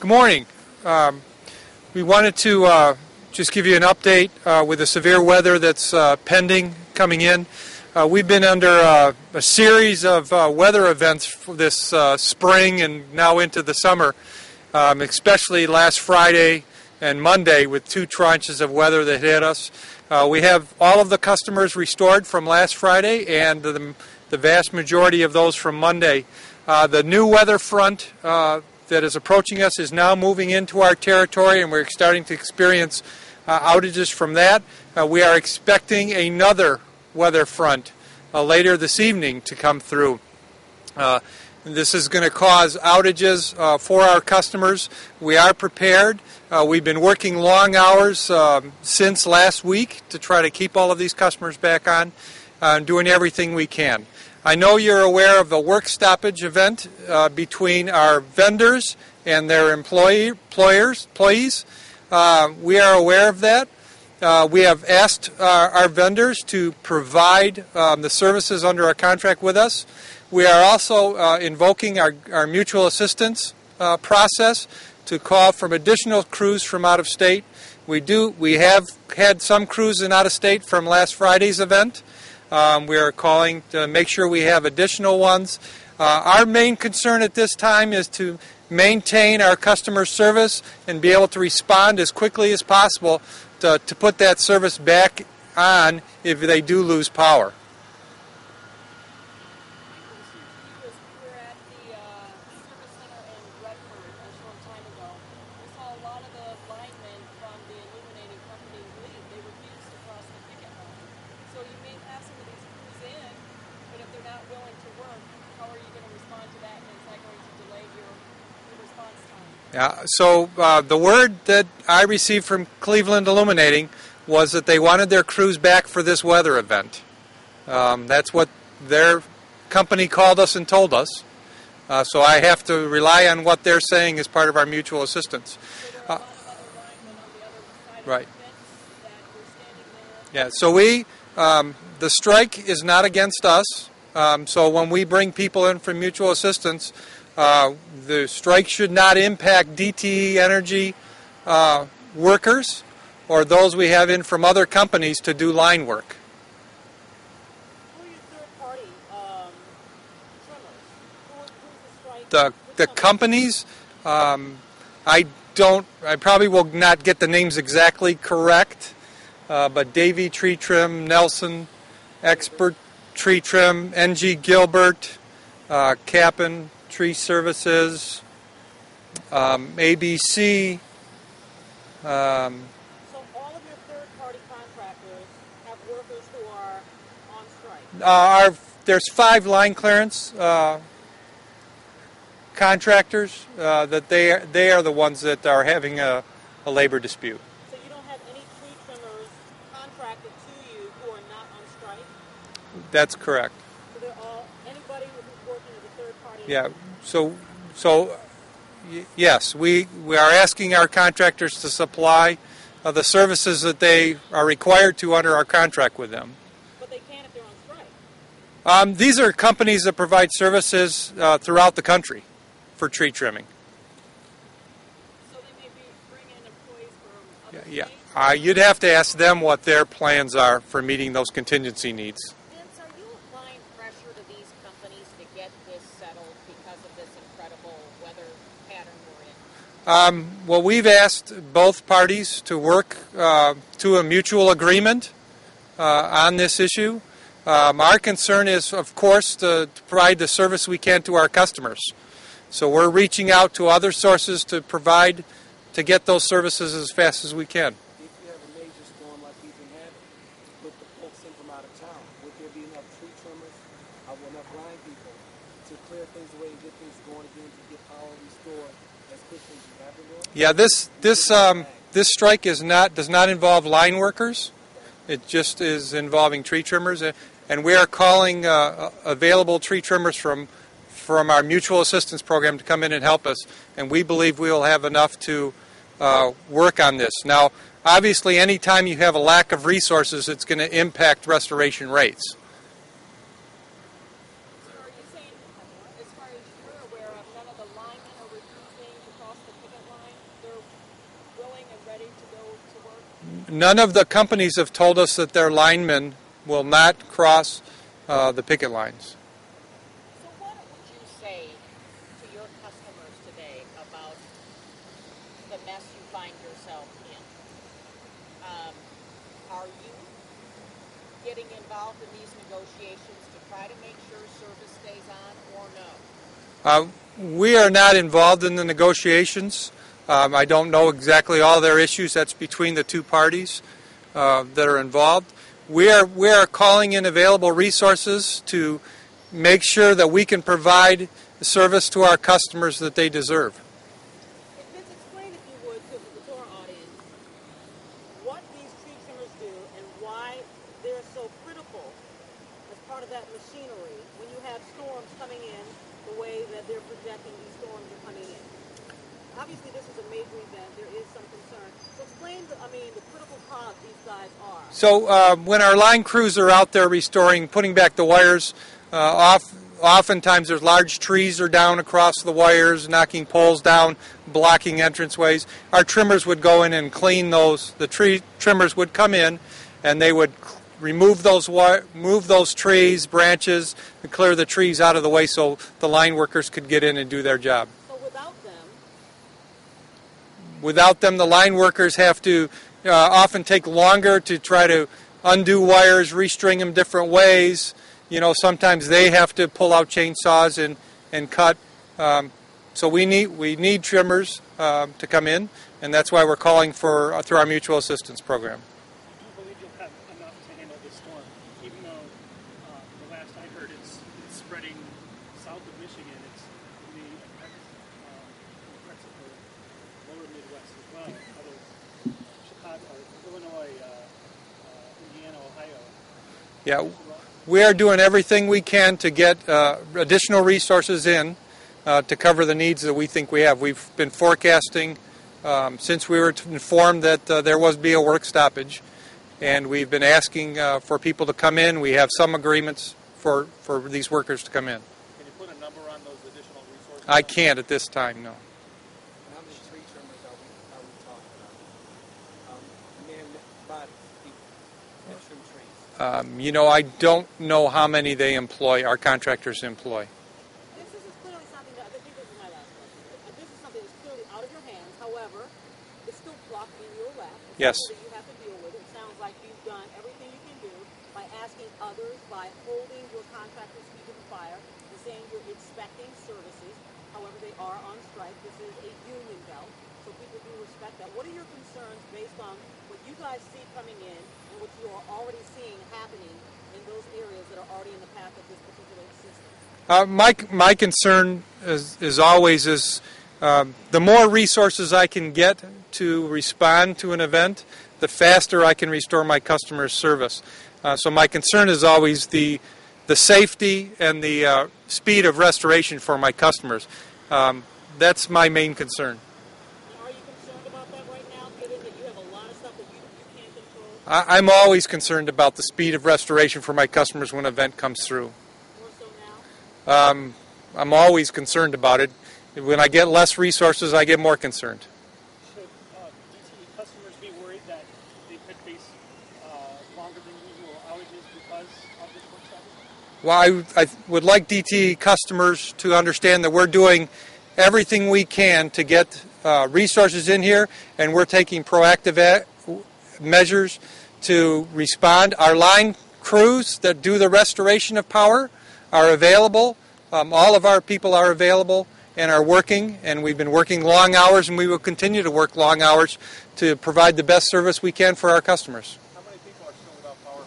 Good morning. We wanted to just give you an update with the severe weather that's pending coming in. We've been under a series of weather events for this spring and now into the summer, especially last Friday and Monday with two tranches of weather that hit us. We have all of the customers restored from last Friday and the vast majority of those from Monday. The new weather front that is approaching us is now moving into our territory, and we're starting to experience outages from that. We are expecting another weather front later this evening to come through. This is going to cause outages for our customers. We are prepared. We've been working long hours since last week to try to keep all of these customers back on, doing everything we can. I know you're aware of the work stoppage event between our vendors and their employees. We are aware of that. We have asked our vendors to provide the services under our contract with us. We are also invoking our mutual assistance process to call from additional crews from out of state. We have had some crews in out of state from last Friday's event. We are calling to make sure we have additional ones. Our main concern at this time is to maintain our customer service and be able to respond as quickly as possible to put that service back on if they do lose power. So the word that I received from Cleveland Illuminating was that they wanted their crews back for this weather event. That's what their company called us and told us. So I have to rely on what they're saying as part of our mutual assistance. Right. Yeah. So the strike is not against us. So when we bring people in for mutual assistance, the strike should not impact DTE Energy workers or those we have in from other companies to do line work. Who are your third-party trimmers? The companies, I probably will not get the names exactly correct, but Davey Tree Trim, Nelson, Expert Tree Trim, NG Gilbert, Cap'n Tree Services, ABC. So all of your third-party contractors have workers who are on strike? There's 5 line clearance contractors that they are the ones that are having a labor dispute. So you don't have any tree trimmers contracted to you who are not on strike? That's correct. So they're all, anybody who's working as a third party? Yeah, so yes, we are asking our contractors to supply the services that they are required to under our contract with them. But they can if they're on strike? These are companies that provide services throughout the country for tree trimming. So they may be bringing in employees from other states? Yeah. You'd have to ask them what their plans are for meeting those contingency needs. Vince, are you applying pressure to these companies to get this settled because of this incredible weather pattern we're in? Well, we've asked both parties to work to a mutual agreement on this issue. Our concern is, of course, to provide the service we can to our customers. So we're reaching out to other sources to get those services as fast as we can. If you have a major storm like we've been having, with the folks in from out of town, would there be enough tree trimmers or enough line people to clear things away and get things going again to get power restored as quickly as you have been doing? Yeah, this strike does not involve line workers. It just is involving tree trimmers, and we are calling available tree trimmers from our mutual assistance program to come in and help us, and we believe we will have enough to work on this. Now, obviously, any time you have a lack of resources, it's going to impact restoration rates. So are you saying, as far as you're aware of, none of the linemen are refusing to cross the picket line? and ready to go to work? None of the companies have told us that their linemen will not cross the picket lines. So what would you say to your customers today about the mess you find yourself in? Are you getting involved in these negotiations to try to make sure service stays on, or no? We are not involved in the negotiations. I don't know exactly all their issues. That's between the two parties that are involved. We are calling in available resources to make sure that we can provide the service to our customers that they deserve. Vince, explain, if you would, to our audience what these tree trimmers do and why they're so critical as part of that machinery when you have storms coming in the way that they're projecting these storms are coming in. Obviously, this is a major event. There is some concern. So explain, the critical cause these guys are. So when our line crews are out there restoring, putting back the wires, oftentimes there's large trees are down across the wires, knocking poles down, blocking entranceways. Our trimmers would go in and clean those. The tree trimmers would come in and they would remove move those trees, branches, and clear the trees out of the way so the line workers could get in and do their job. So Without them, the line workers have to often take longer to try to undo wires, restring them different ways. Sometimes they have to pull out chainsaws and cut. So we need trimmers to come in, and that's why we're calling through our mutual assistance program. Do you believe you'll have enough to handle this storm, even though the last I heard it's spreading south of Michigan, it's in the parts of the lower Midwest as well, other Chicago, Illinois, Indiana, Ohio. Yeah, we are doing everything we can to get additional resources in to cover the needs that we think we have. We've been forecasting since we were informed that there was be a work stoppage, and we've been asking for people to come in. We have some agreements for these workers to come in. Can you put a number on those additional resources? I can't at this time, no. And how many tree trimmers are we talking about? Men, bodies, people that trim trees. I don't know how many they employ, our contractors employ. this is clearly something that, I think this is my last question. This is something that's clearly out of your hands. However, it's still blocked in your lap. It's Yes. something that you have to deal with. It sounds like you've done everything you can do by asking others, by holding your contractors' feet to the fire, and saying you're expecting services. However, they are on strike. This is a union belt, so people do respect that. What are your concerns based on what you guys see coming in and what you are already seeing happening in those areas that are already in the path of this particular system? My concern is always the more resources I can get to respond to an event, the faster I can restore my customer's service. So my concern is always the safety and the speed of restoration for my customers. That's my main concern. Are you concerned about that right now, given that you have a lot of stuff that you can't control? I'm always concerned about the speed of restoration for my customers when an event comes through. More so now? I'm always concerned about it. When I get less resources, I get more concerned. Should DTE customers be worried that they could face longer than usual outages because of this work stoppage? Well, I would like DTE customers to understand that we're doing everything we can to get resources in here, and we're taking proactive measures to respond. Our line crews that do the restoration of power are available. All of our people are available and are working, and we've been working long hours, and we will continue to work long hours to provide the best service we can for our customers. How many people are still without power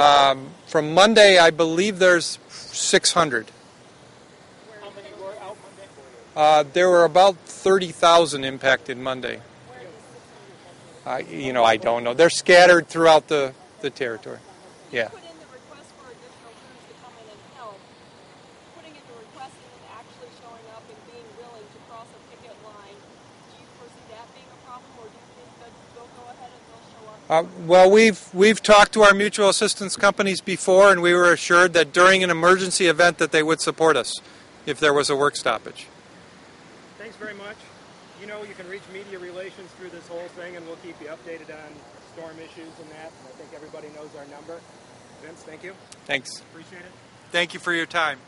from Monday? From Monday, I believe there's 600. How many were out Monday? There were about 30,000 impacted Monday. I don't know. They're scattered throughout the territory. Yeah. Put in the request for additional crews to come in and help. Putting in the request and then actually showing up and being willing to cross a picket line, do you foresee that being a problem, or do you think that they'll go ahead and they'll show up? Well, we've talked to our mutual assistance companies before, and we were assured that during an emergency event that they would support us if there was a work stoppage. Thanks very much. you know, you can reach media relations through this whole thing, and we'll keep you updated on storm issues and that. I think everybody knows our number. Vince, thank you. Thanks. Appreciate it. Thank you for your time.